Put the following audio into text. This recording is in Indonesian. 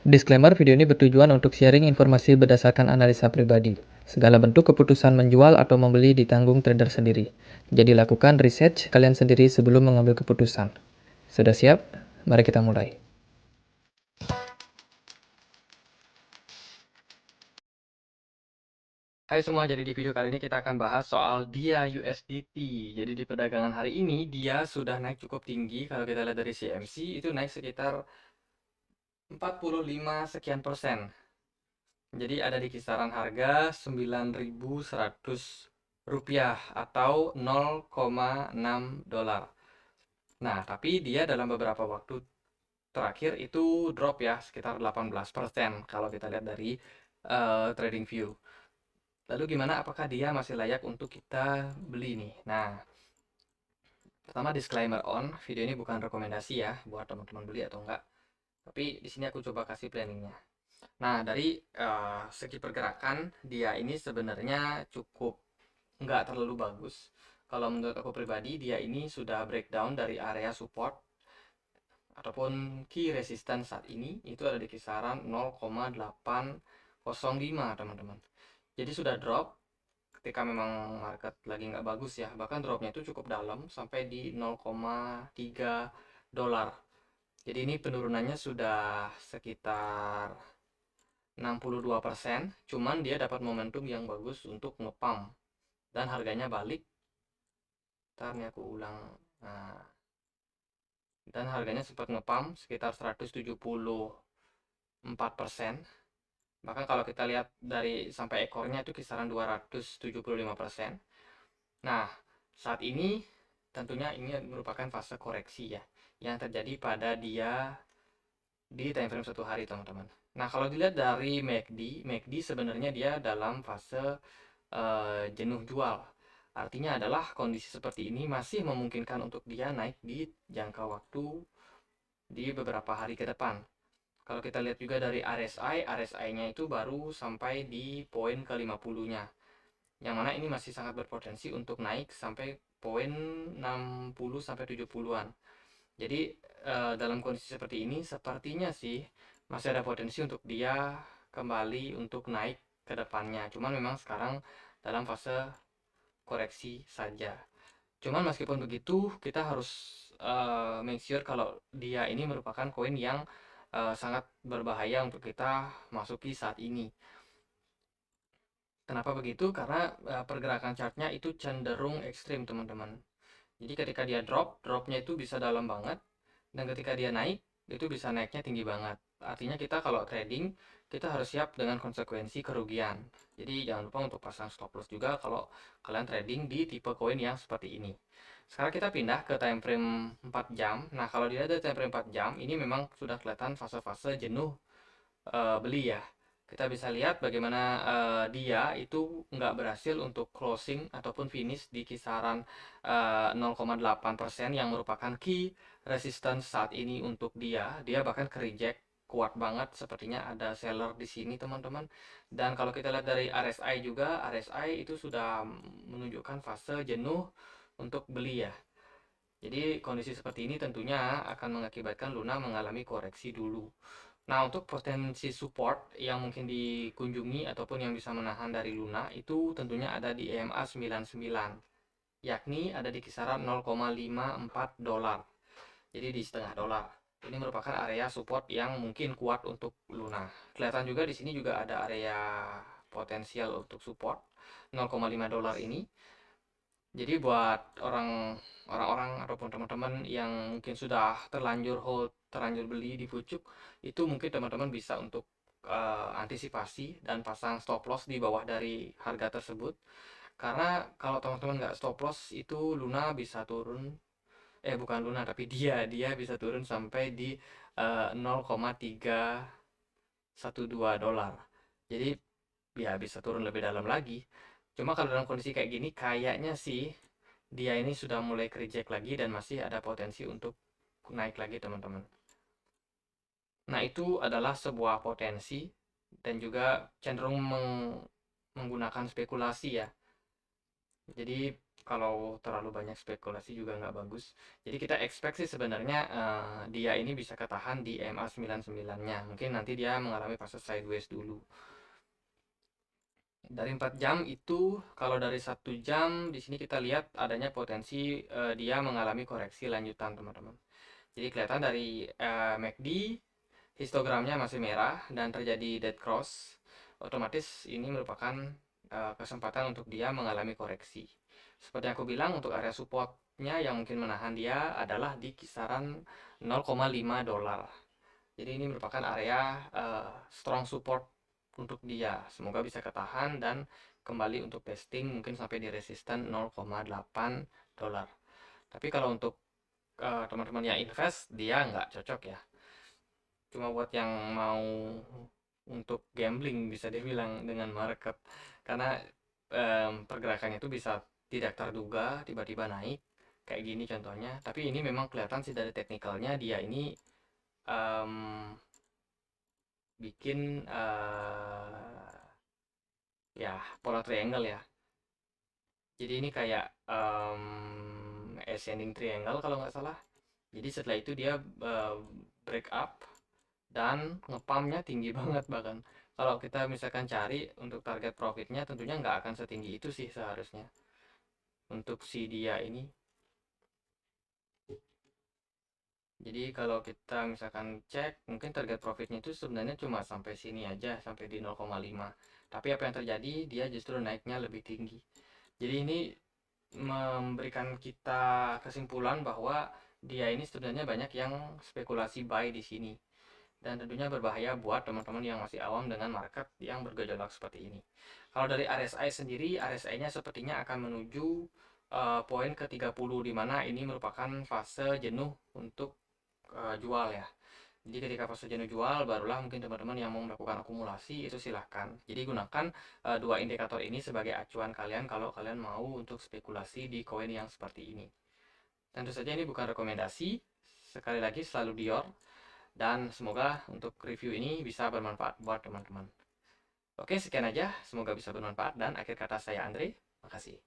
Disclaimer, video ini bertujuan untuk sharing informasi berdasarkan analisa pribadi. Segala bentuk keputusan menjual atau membeli ditanggung trader sendiri. Jadi lakukan research kalian sendiri sebelum mengambil keputusan. Sudah siap? Mari kita mulai. Hai semua, jadi di video kali ini kita akan bahas soal DIA USDT. Jadi di perdagangan hari ini dia sudah naik cukup tinggi. Kalau kita lihat dari CMC itu naik sekitar 45 sekian persen. Jadi ada di kisaran harga 9.100 rupiah atau 0,6 dolar. Nah, tapi dia dalam beberapa waktu terakhir itu drop ya sekitar 18% kalau kita lihat dari TradingView. Lalu gimana, apakah dia masih layak untuk kita beli nih? Nah, pertama disclaimer on, video ini bukan rekomendasi ya buat teman-teman beli atau enggak. Tapi di sini aku coba kasih planningnya. Nah, dari segi pergerakan dia ini sebenarnya cukup nggak terlalu bagus. Kalau menurut aku pribadi, dia ini sudah breakdown dari area support ataupun key resistance saat ini itu ada di kisaran 0,805 teman-teman. Jadi sudah drop ketika memang market lagi nggak bagus ya. Bahkan dropnya itu cukup dalam sampai di 0,3 dolar. Jadi ini penurunannya sudah sekitar 62%, cuman dia dapat momentum yang bagus untuk ngepump dan harganya balik. Ntar nih aku ulang. Nah, dan harganya sempat ngepump sekitar 174%. Bahkan kalau kita lihat dari sampai ekornya itu kisaran 275%. Nah, saat ini tentunya ini merupakan fase koreksi ya yang terjadi pada dia di time frame 1 hari teman-teman. Nah, kalau dilihat dari MACD sebenarnya dia dalam fase jenuh jual. Artinya adalah kondisi seperti ini masih memungkinkan untuk dia naik di jangka waktu di beberapa hari ke depan. Kalau kita lihat juga dari RSI-nya itu baru sampai di poin ke-50-nya. Yang mana ini masih sangat berpotensi untuk naik sampai poin 60 sampai 70-an. Jadi dalam kondisi seperti ini sepertinya sih masih ada potensi untuk dia kembali untuk naik ke depannya. Cuman memang sekarang dalam fase koreksi saja. Cuman meskipun begitu, kita harus make sure kalau dia ini merupakan koin yang sangat berbahaya untuk kita masuki saat ini. Kenapa begitu? Karena pergerakan chartnya itu cenderung ekstrim teman-teman. Jadi ketika dia dropnya itu bisa dalam banget, dan ketika dia naik, itu bisa naiknya tinggi banget. Artinya kita kalau trading, kita harus siap dengan konsekuensi kerugian. Jadi jangan lupa untuk pasang stop loss juga kalau kalian trading di tipe koin yang seperti ini. Sekarang kita pindah ke time frame 4 jam. Nah, kalau dilihat dari time frame 4 jam, ini memang sudah kelihatan fase-fase jenuh beli ya. Kita bisa lihat bagaimana dia itu nggak berhasil untuk closing ataupun finish di kisaran 0,8% yang merupakan key resistance saat ini untuk dia. Dia bahkan ke reject kuat banget, sepertinya ada seller di sini teman-teman. Dan kalau kita lihat dari RSI juga, RSI itu sudah menunjukkan fase jenuh untuk beli ya. Jadi kondisi seperti ini tentunya akan mengakibatkan Luna mengalami koreksi dulu. Nah, untuk potensi support yang mungkin dikunjungi ataupun yang bisa menahan dari Luna itu tentunya ada di EMA 99, yakni ada di kisaran 0,54 dolar. Jadi di setengah dolar. Ini merupakan area support yang mungkin kuat untuk Luna. Kelihatan juga di sini juga ada area potensial untuk support 0,5 dolar ini. Jadi buat orang-orang ataupun teman-teman yang mungkin sudah terlanjur hold, terlanjur beli di pucuk, itu mungkin teman-teman bisa untuk antisipasi dan pasang stop loss di bawah dari harga tersebut. Karena kalau teman-teman nggak stop loss itu Luna bisa turun, bukan Luna tapi dia bisa turun sampai di 0,312 dolar. Jadi ya bisa turun lebih dalam lagi. Cuma kalau dalam kondisi kayak gini kayaknya sih dia ini sudah mulai reject lagi dan masih ada potensi untuk naik lagi teman-teman. Nah, itu adalah sebuah potensi dan juga cenderung menggunakan spekulasi ya. Jadi kalau terlalu banyak spekulasi juga nggak bagus. Jadi kita expect sih sebenarnya dia ini bisa ketahan di EMA 99-nya. Mungkin nanti dia mengalami fase sideways dulu. Dari 4 jam itu, kalau dari 1 jam di sini kita lihat adanya potensi dia mengalami koreksi lanjutan, teman-teman. Jadi kelihatan dari MACD, histogramnya masih merah dan terjadi dead cross. Otomatis ini merupakan kesempatan untuk dia mengalami koreksi. Seperti yang aku bilang, untuk area supportnya yang mungkin menahan dia adalah di kisaran 0,5 dolar. Jadi ini merupakan area strong support untuk dia. Semoga bisa ketahan dan kembali untuk testing mungkin sampai di resisten 0,8 dolar. Tapi kalau untuk teman-teman yang invest, dia nggak cocok ya. Cuma buat yang mau untuk gambling bisa dibilang dengan market. Karena pergerakannya itu bisa tidak terduga, tiba-tiba naik. Kayak gini contohnya. Tapi ini memang kelihatan sih dari teknikalnya, dia ini em, bikin ya pola triangle ya. Jadi ini kayak ascending triangle kalau nggak salah. Jadi setelah itu dia break up dan ngepumpnya tinggi banget bahkan. Kalau kita misalkan cari untuk target profitnya tentunya nggak akan setinggi itu sih seharusnya. Untuk si dia ini. Jadi kalau kita misalkan cek mungkin target profitnya itu sebenarnya cuma sampai sini aja, sampai di 0,5. Tapi apa yang terjadi? Dia justru naiknya lebih tinggi. Jadi ini memberikan kita kesimpulan bahwa dia ini sebenarnya banyak yang spekulasi buy di sini. Dan tentunya berbahaya buat teman-teman yang masih awam dengan market yang bergejolak seperti ini. Kalau dari RSI sendiri, RSI-nya sepertinya akan menuju poin ke-30 di mana ini merupakan fase jenuh untuk jual ya. Jadi ketika fase jenuh jual, barulah mungkin teman-teman yang mau melakukan akumulasi itu silahkan. Jadi gunakan dua indikator ini sebagai acuan kalian kalau kalian mau untuk spekulasi di koin yang seperti ini. Tentu saja ini bukan rekomendasi. Sekali lagi selalu Dior. Dan semoga untuk review ini bisa bermanfaat buat teman-teman. Oke, sekian aja. Semoga bisa bermanfaat dan akhir kata saya Andre. Makasih.